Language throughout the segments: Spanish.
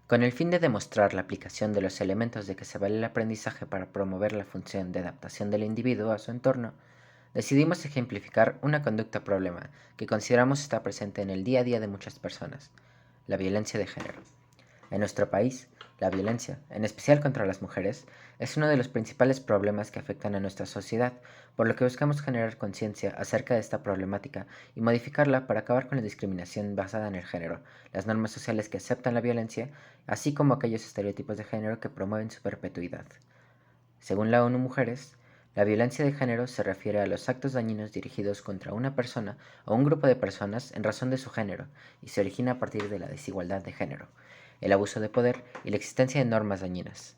Con el fin de demostrar la aplicación de los elementos de que se vale el aprendizaje para promover la función de adaptación del individuo a su entorno, decidimos ejemplificar una conducta problema que consideramos está presente en el día a día de muchas personas: la violencia de género. En nuestro país, la violencia, en especial contra las mujeres, es uno de los principales problemas que afectan a nuestra sociedad, por lo que buscamos generar conciencia acerca de esta problemática y modificarla para acabar con la discriminación basada en el género, las normas sociales que aceptan la violencia, así como aquellos estereotipos de género que promueven su perpetuidad. Según la ONU Mujeres, la violencia de género se refiere a los actos dañinos dirigidos contra una persona o un grupo de personas en razón de su género y se origina a partir de la desigualdad de género, el abuso de poder y la existencia de normas dañinas.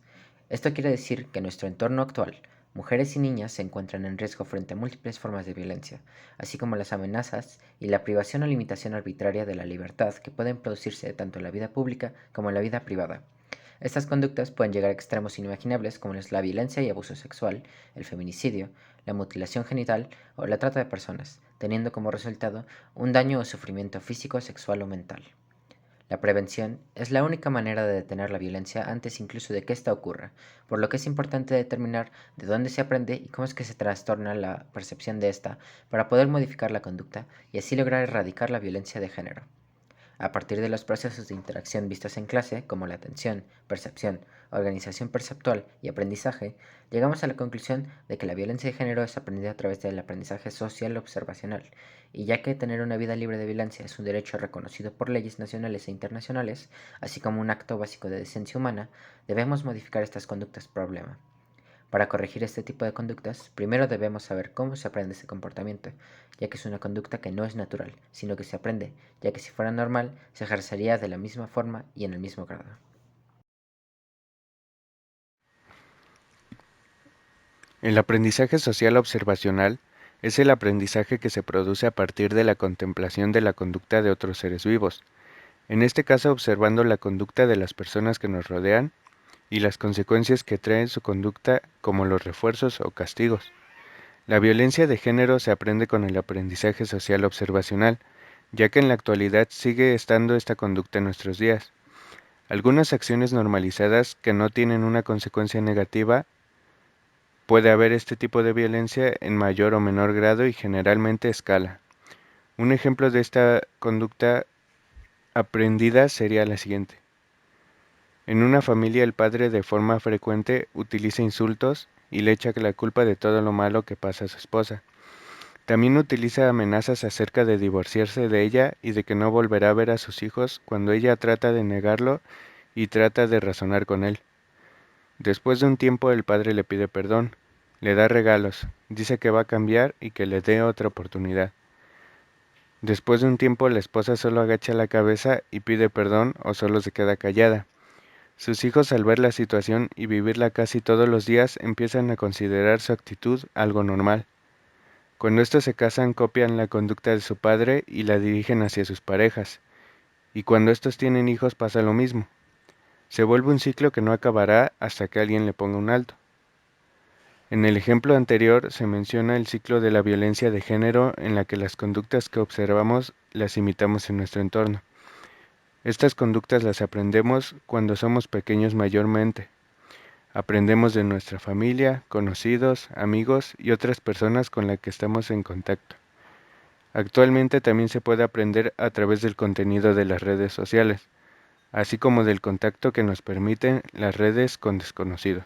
Esto quiere decir que en nuestro entorno actual, mujeres y niñas se encuentran en riesgo frente a múltiples formas de violencia, así como las amenazas y la privación o limitación arbitraria de la libertad que pueden producirse tanto en la vida pública como en la vida privada. Estas conductas pueden llegar a extremos inimaginables como es la violencia y abuso sexual, el feminicidio, la mutilación genital o la trata de personas, teniendo como resultado un daño o sufrimiento físico, sexual o mental. La prevención es la única manera de detener la violencia antes incluso de que ésta ocurra, por lo que es importante determinar de dónde se aprende y cómo es que se trastorna la percepción de esta para poder modificar la conducta y así lograr erradicar la violencia de género. A partir de los procesos de interacción vistos en clase, como la atención, percepción, organización perceptual y aprendizaje, llegamos a la conclusión de que la violencia de género es aprendida a través del aprendizaje social observacional, y ya que tener una vida libre de violencia es un derecho reconocido por leyes nacionales e internacionales, así como un acto básico de decencia humana, debemos modificar estas conductas problema. Para corregir este tipo de conductas, primero debemos saber cómo se aprende este comportamiento, ya que es una conducta que no es natural, sino que se aprende, ya que si fuera normal, se ejercería de la misma forma y en el mismo grado. El aprendizaje social observacional es el aprendizaje que se produce a partir de la contemplación de la conducta de otros seres vivos, en este caso observando la conducta de las personas que nos rodean y las consecuencias que trae su conducta como los refuerzos o castigos. La violencia de género se aprende con el aprendizaje social observacional, ya que en la actualidad sigue estando esta conducta en nuestros días. Algunas acciones normalizadas que no tienen una consecuencia negativa. Puede haber este tipo de violencia en mayor o menor grado y generalmente a escala. Un ejemplo de esta conducta aprendida sería la siguiente. En una familia el padre de forma frecuente utiliza insultos y le echa la culpa de todo lo malo que pasa a su esposa. También utiliza amenazas acerca de divorciarse de ella y de que no volverá a ver a sus hijos cuando ella trata de negarlo y trata de razonar con él. Después de un tiempo el padre le pide perdón, le da regalos, dice que va a cambiar y que le dé otra oportunidad. Después de un tiempo la esposa solo agacha la cabeza y pide perdón o solo se queda callada. Sus hijos al ver la situación y vivirla casi todos los días empiezan a considerar su actitud algo normal. Cuando estos se casan copian la conducta de su padre y la dirigen hacia sus parejas. Y cuando estos tienen hijos pasa lo mismo. Se vuelve un ciclo que no acabará hasta que alguien le ponga un alto. En el ejemplo anterior se menciona el ciclo de la violencia de género en la que las conductas que observamos las imitamos en nuestro entorno. Estas conductas las aprendemos cuando somos pequeños mayormente. Aprendemos de nuestra familia, conocidos, amigos y otras personas con las que estamos en contacto. Actualmente también se puede aprender a través del contenido de las redes sociales, así como del contacto que nos permiten las redes con desconocidos.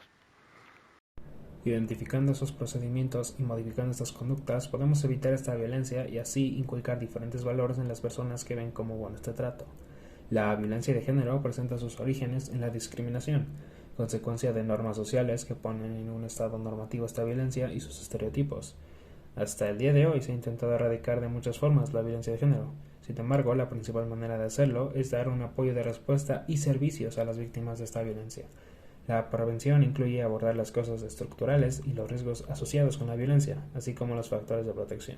Identificando esos procedimientos y modificando estas conductas, podemos evitar esta violencia y así inculcar diferentes valores en las personas que ven como bueno este trato. La violencia de género presenta sus orígenes en la discriminación, consecuencia de normas sociales que ponen en un estado normativo esta violencia y sus estereotipos. Hasta el día de hoy se ha intentado erradicar de muchas formas la violencia de género. Sin embargo, la principal manera de hacerlo es dar un apoyo de respuesta y servicios a las víctimas de esta violencia. La prevención incluye abordar las causas estructurales y los riesgos asociados con la violencia, así como los factores de protección.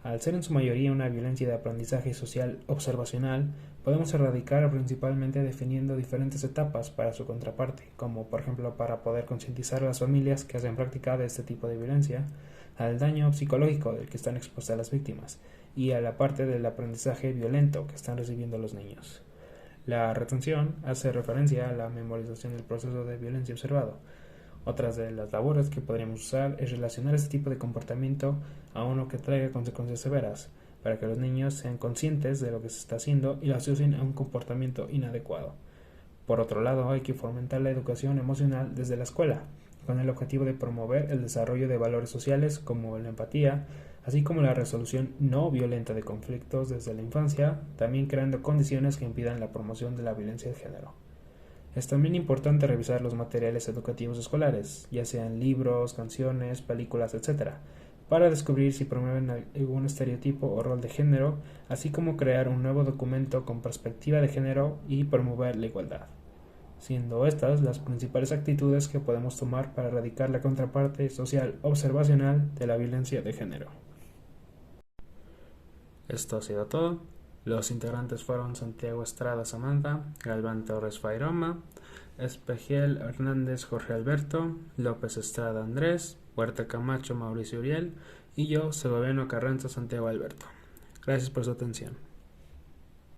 Al ser en su mayoría una violencia de aprendizaje social observacional, podemos erradicar principalmente definiendo diferentes etapas para su contraparte, como por ejemplo para poder concientizar a las familias que hacen práctica de este tipo de violencia, al daño psicológico del que están expuestas las víctimas y a la parte del aprendizaje violento que están recibiendo los niños. La retención hace referencia a la memorización del proceso de violencia observado. Otras de las labores que podríamos usar es relacionar este tipo de comportamiento a uno que traiga consecuencias severas, para que los niños sean conscientes de lo que se está haciendo y lo asocien a un comportamiento inadecuado. Por otro lado, hay que fomentar la educación emocional desde la escuela, con el objetivo de promover el desarrollo de valores sociales como la empatía, así como la resolución no violenta de conflictos desde la infancia, también creando condiciones que impidan la promoción de la violencia de género. Es también importante revisar los materiales educativos escolares, ya sean libros, canciones, películas, etc., para descubrir si promueven algún estereotipo o rol de género, así como crear un nuevo documento con perspectiva de género y promover la igualdad, siendo estas las principales actitudes que podemos tomar para erradicar la contraparte social observacional de la violencia de género. Esto ha sido todo. Los integrantes fueron Santiago Estrada Samantha, Galván Torres Fairoma, Espejel Hernández Jorge Alberto, López Estrada Andrés, Huerta Camacho Mauricio Uriel y yo, Segoviano Carranza Santiago Alberto. Gracias por su atención.